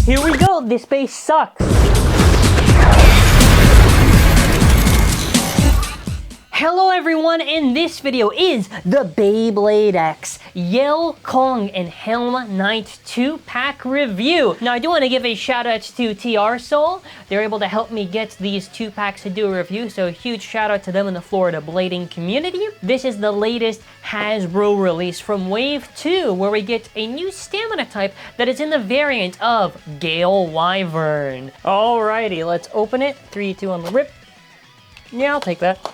Here we go. This base sucks. Hello everyone, and this video is the Beyblade X Gale Kong and Helm Knight 2-pack review. Now I do want to give a shout out to TRSAL. They're able to help me get these 2-packs to do a review, so a huge shout out to them in the Florida blading community. This is the latest Hasbro release from Wave 2, where we get a new stamina type that is in the variant of Gale Wyvern. Alrighty, let's open it. 3, 2 on the rip. Yeah, I'll take that.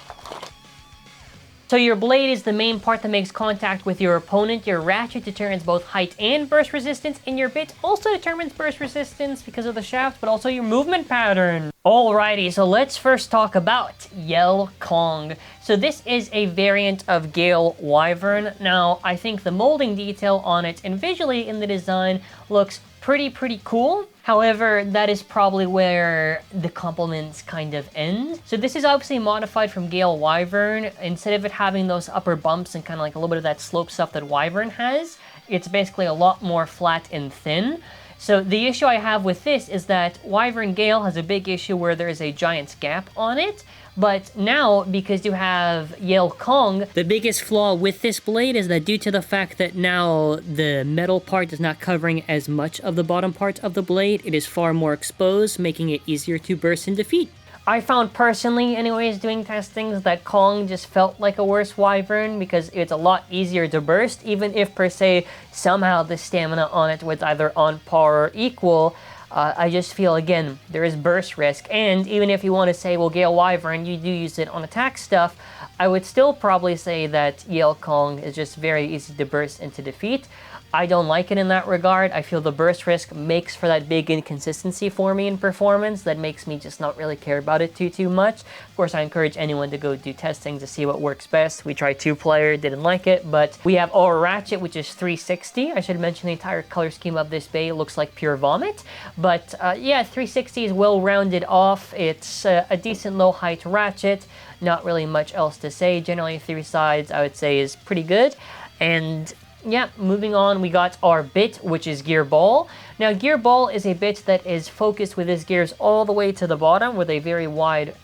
So your blade is the main part that makes contact with your opponent. Your ratchet determines both height and burst resistance, and your bit also determines burst resistance because of the shaft, but also your movement pattern. Alrighty, so let's first talk about Gale Kong. So this is a variant of Gale Wyvern. Now, I think the molding detail on it and visually in the design looks pretty cool. However, that is probably where the compliments kind of end. So this is obviously modified from Gale Wyvern. Instead of it having those upper bumps and kind of like a little bit of that slope stuff that Wyvern has, it's basically a lot more flat and thin. So the issue I have with this is that Wyvern Gale has a big issue where there is a giant gap on it. But now, because you have Gale Kong, the biggest flaw with this blade is that due to the fact that now the metal part is not covering as much of the bottom part of the blade, it is far more exposed, making it easier to burst and defeat. I found personally, anyways, doing testings, that Kong just felt like a worse Wyvern because it's a lot easier to burst, even if per se somehow the stamina on it was either on par or equal. I just feel, again, there is burst risk, and even if you want to say, well, Gale Wyvern, you do use it on attack stuff, I would still probably say that Gale Kong is just very easy to burst and to defeat. I don't like it in that regard. I feel the burst risk makes for that big inconsistency for me in performance that makes me just not really care about it too much. Of course, I encourage anyone to go do testing to see what works best. We tried 2-player, didn't like it, but we have our ratchet, which is 360. I should mention the entire color scheme of this bay looks like pure vomit. But yeah, 360 is well rounded off. It's a decent low height ratchet. Not really much else to say. Generally, 3 sides, I would say, is pretty good. And yeah, moving on, we got our bit, which is gear ball. Now, gear ball is a bit that is focused with its gears all the way to the bottom with a very wide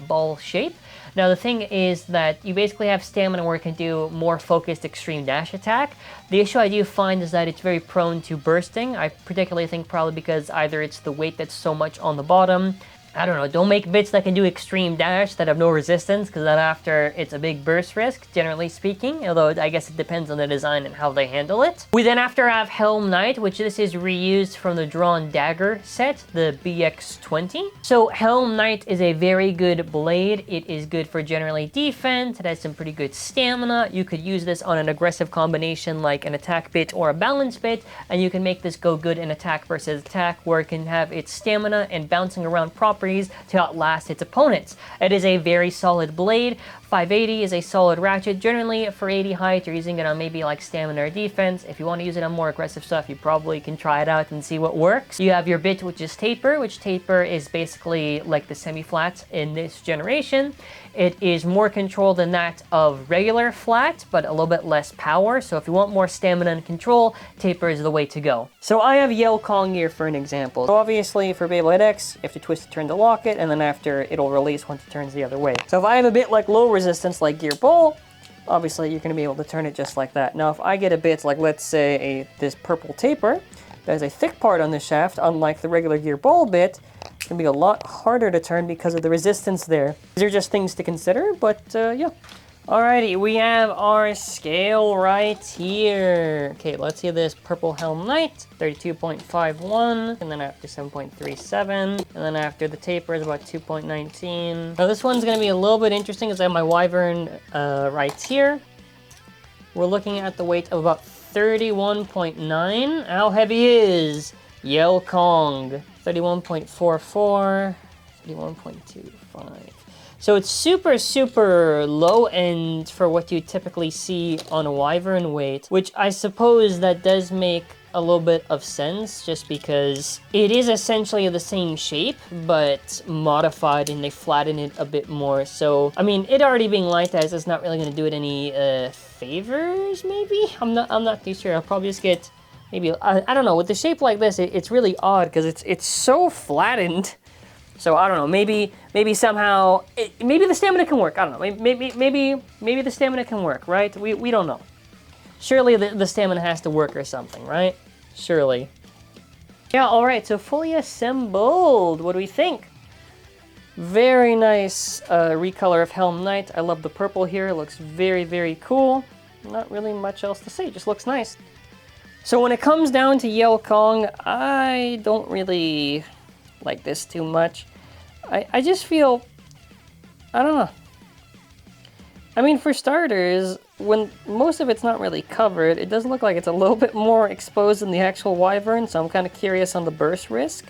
ball shape. Now, the thing is that you basically have stamina where it can do more focused extreme dash attack. The issue I do find is that it's very prone to bursting. I particularly think probably because either it's the weight that's so much on the bottom. I don't know, don't make bits that can do extreme dash that have no resistance, because then after it's a big burst risk, generally speaking, although I guess it depends on the design and how they handle it. We then after have Helm Knight, which this is reused from the Drawn Dagger set, the BX20. So Helm Knight is a very good blade. It is good for generally defense. It has some pretty good stamina. You could use this on an aggressive combination like an attack bit or a balance bit, and you can make this go good in attack versus attack, where it can have its stamina and bouncing around properties to outlast its opponents. It is a very solid blade. 580 is a solid ratchet. Generally, for 80 height, you're using it on maybe like stamina or defense. If you want to use it on more aggressive stuff, you probably can try it out and see what works. You have your bit, which is taper, which taper is basically like the semi-flat in this generation. It is more control than that of regular flat, but a little bit less power. So if you want more stamina and control, taper is the way to go. So I have Gale Kong here for an example. So obviously for Beyblade X, you have to twist the turn to lock it, and then after it'll release once it turns the other way. So if I have a bit like low resistance like Gear Ball, obviously you're going to be able to turn it just like that. Now if I get a bit like, let's say, this purple taper, there's a thick part on the shaft, unlike the regular Gear Ball bit, it's going to be a lot harder to turn because of the resistance there. These are just things to consider, but yeah. Alrighty, we have our scale right here. Okay, let's see this purple Helm Knight, 32.51, and then after 7.37, and then after the taper is about 2.19. Now this one's going to be a little bit interesting because I have my Wyvern right here. We're looking at the weight of about 31.9. How heavy is Gale Kong? 31.44, 31.25. So it's super low end for what you typically see on a Wyvern weight, which I suppose that does make a little bit of sense, just because it is essentially the same shape, but modified, and they flatten it a bit more. So, I mean, it already being light as is not really going to do it any favors, maybe? I'm not too sure. I'll probably just get maybe, I don't know, with the shape like this, it's really odd because it's so flattened. So I don't know, maybe somehow, maybe the stamina can work. I don't know, maybe the stamina can work, right? We don't know. Surely the stamina has to work or something, right? Surely. Yeah, all right, so fully assembled. What do we think? Very nice recolor of Helm Knight. I love the purple here. It looks very, very cool. Not really much else to say, it just looks nice. So when it comes down to Yale Kong, I don't really like this too much. I just feel, I don't know. I mean, for starters, when most of it's not really covered, it does look like it's a little bit more exposed than the actual Wyvern, so I'm kind of curious on the burst risk.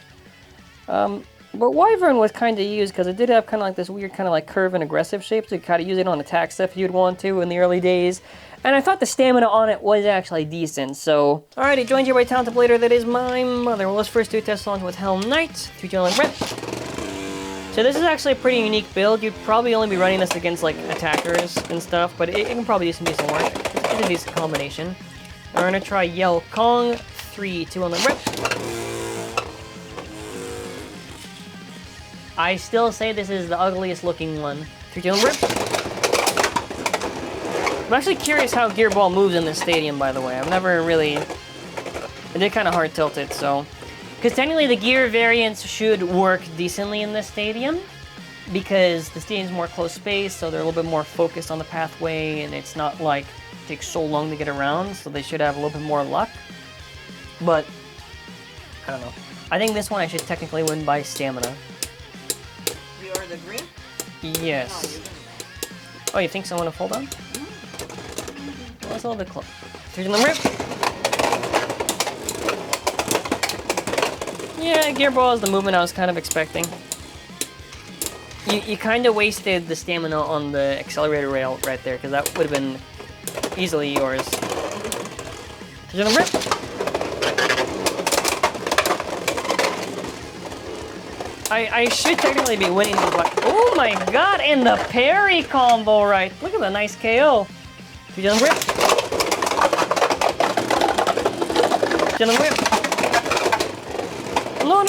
But Wyvern was kind of used because it did have kind of like this weird kind of like curve and aggressive shape, so you could kind of use it on attack stuff if you'd want to in the early days. And I thought the stamina on it was actually decent, so... Alrighty, joined here by talented blader that is my mother. Well, let's first do a test launch with Helm Knight, 3-2 rep. So this is actually a pretty unique build. You'd probably only be running this against like attackers and stuff, but it can probably do some decent work. It's a decent combination. We're gonna try Yale Kong, 3-2 on the rep. I still say this is the ugliest looking one. 3-2 on the rep. I'm actually curious how Gear Ball moves in this stadium, by the way. I've never really... I did kind of hard tilt it, so... Because technically the gear variants should work decently in this stadium, because the stadium's more close space, so they're a little bit more focused on the pathway, and it's not like it takes so long to get around, so they should have a little bit more luck. But, I don't know. I think this one I should technically win by stamina. You are the green? Yes. Oh, you think someone will fall down? Well, that's a little bit close. 3 on the rip. Yeah, Gear Ball is the movement I was kind of expecting. You kind of wasted the stamina on the accelerator rail right there, because that would have been easily yours. You're gonna rip. I should technically be winning this, but oh my god, and the parry combo, right? Look at the nice KO. You're gonna rip. You're gonna rip.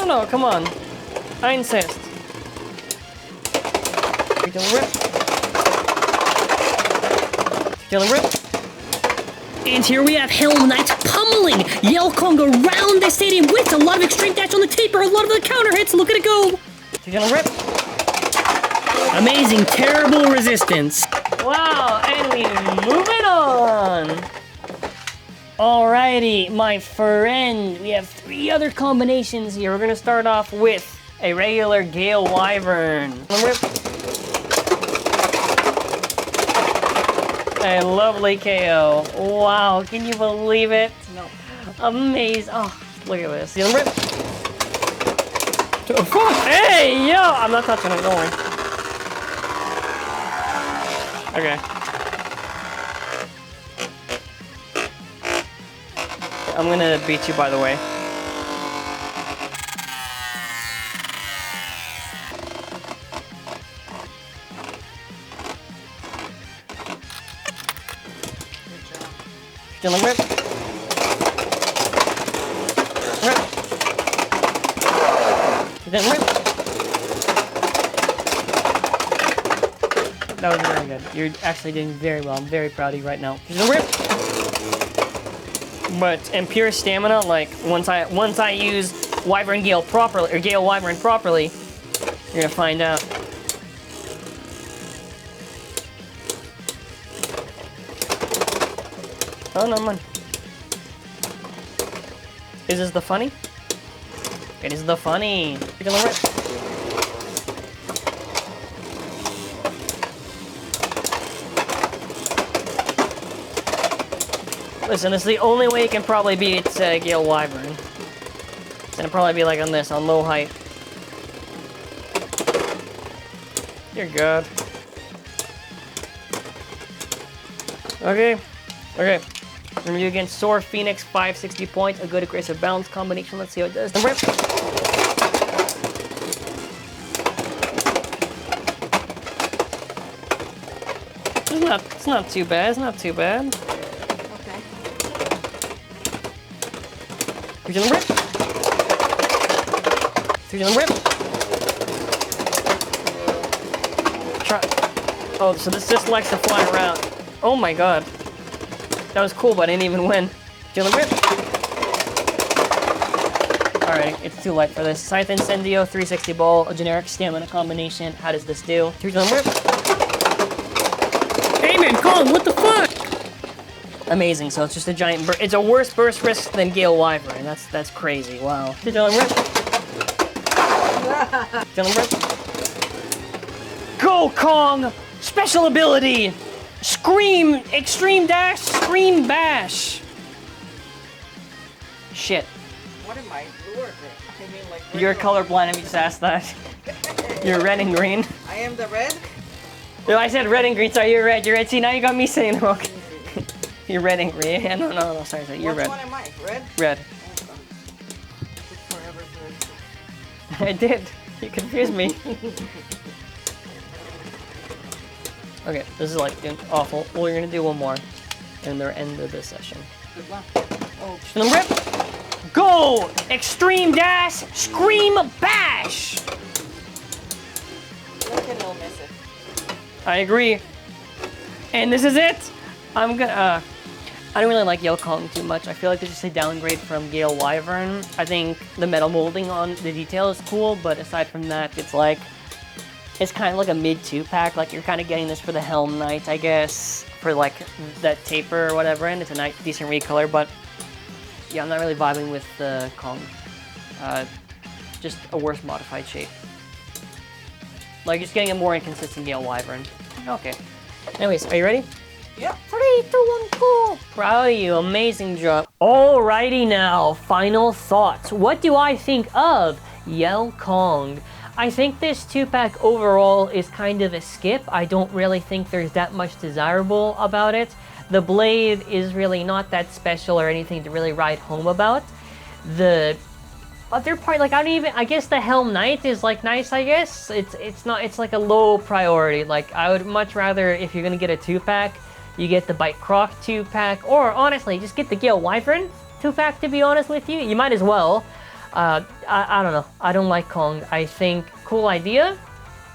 No, come on. I insist. You're gonna rip. You're gonna rip. And here we have Helm Knight pummeling Yale Kong around the stadium with a lot of extreme dash on the taper, a lot of the counter hits. Look at it go. You're gonna rip. Amazing, terrible resistance. Wow, and we moving on. Alrighty, my friend, we have 3 other combinations here. We're gonna start off with a regular Gale Wyvern. A lovely KO. Wow, can you believe it? No. Amazing. Oh, look at this. Rip. Hey, yo! I'm not touching it, don't worry. Okay. I'm gonna beat you, by the way. Still rip. Rip. Then rip. That was very good. You're actually doing very well. I'm very proud of you right now. Rip. But in pure stamina, like once I use Wyvern Gale properly, or Gale Wyvern properly, you're gonna find out. Oh no, man. Is this the funny? It is the funny. You're gonna rip. Listen, this is the only way you can probably beat Gale Wyvern. It's gonna probably be like on this, on low height. You're good. Okay. Okay. We're gonna do against Soar Phoenix, 560 points, a good aggressive balance combination. Let's see how it does. Rip. It's not too bad. It's not too bad. 3-2 rip. 3-2 rip. Try. Oh, so this just likes to fly around. Oh my god. That was cool, but I didn't even win. 3-2 rip. Alright, it's too light for this. Scythe Incendio, 360 ball, a generic stamina combination. How does this do? 3-2 rip. Hey man, Kong, what the fuck? Amazing, so it's just a giant burst. It's a worse burst risk than Gale Wyvern. That's crazy, wow. 3-2 rip. 3-2 rip. Go, Kong! Special ability! Scream! Extreme dash! Scream bash! Shit. What am I? Blue or green? I mean, like red You're or- colorblind, let me just ask that. You're red and green. I am the red. No, I said red and green, sorry, you're red, you're red. See, now you got me saying wrong. You're red and green. Yeah, no, sorry, you're Which red. one am I? Red? Red. It's forever red. I did. You confused me. Okay, this is like awful. Well, you're gonna do one more, and the end of this session. Good luck. Oh, And rip. Go! Extreme dash. Scream bash. look and they'll miss it. I agree. And this is it. I'm gonna. I don't really like Yale Kong too much. I feel like it's just a downgrade from Gale Wyvern. I think the metal molding on the detail is cool, but aside from that, it's kind of like a mid 2-pack. Like you're kind of getting this for the Helm Knight, I guess, for like that taper or whatever, and it's a nice, decent recolor. But yeah, I'm not really vibing with the Kong. Just a worse modified shape. Like just getting a more inconsistent Gale Wyvern. Okay. Anyways, are you ready? Yep. 3, 2, 1, go! Proud of you, amazing job. Alrighty now, final thoughts. What do I think of Yale Kong? I think this 2-pack overall is kind of a skip. I don't really think there's that much desirable about it. The blade is really not that special or anything to really write home about. The other part, like I guess the Helm Knight is like nice, I guess. It's like a low priority. Like I would much rather, if you're gonna get a 2-pack, you get the Bite Croc 2-pack, or honestly, just get the Gale Wyvern 2-pack, to be honest with you. You might as well. I don't know. I don't like Kong. I think cool idea.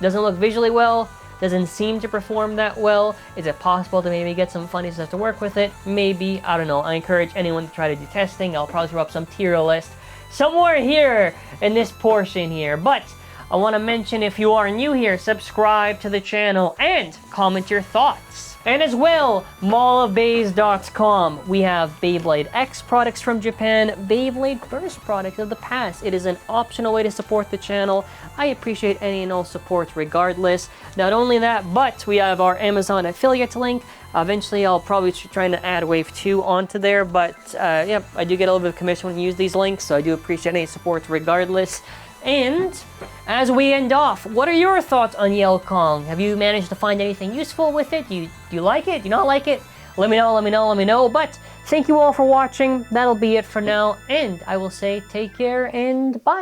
Doesn't look visually well. Doesn't seem to perform that well. Is it possible to maybe get some funny stuff to work with it? Maybe. I don't know. I encourage anyone to try to do testing. I'll probably throw up some tier list somewhere here in this portion here. But I want to mention, if you are new here, subscribe to the channel and comment your thoughts. And as well, mallofbays.com. We have Beyblade X products from Japan, Beyblade Burst products of the past. It is an optional way to support the channel. I appreciate any and all support regardless. Not only that, but we have our Amazon affiliate link. Eventually, I'll probably try to add Wave 2 onto there, but yeah, I do get a little bit of commission when you use these links, so I do appreciate any support regardless. And as we end off, what are your thoughts on Yale Kong? Have you managed to find anything useful with it? Do you like it? Do you not like it? Let me know. But thank you all for watching. That'll be it for now. And I will say take care and bye.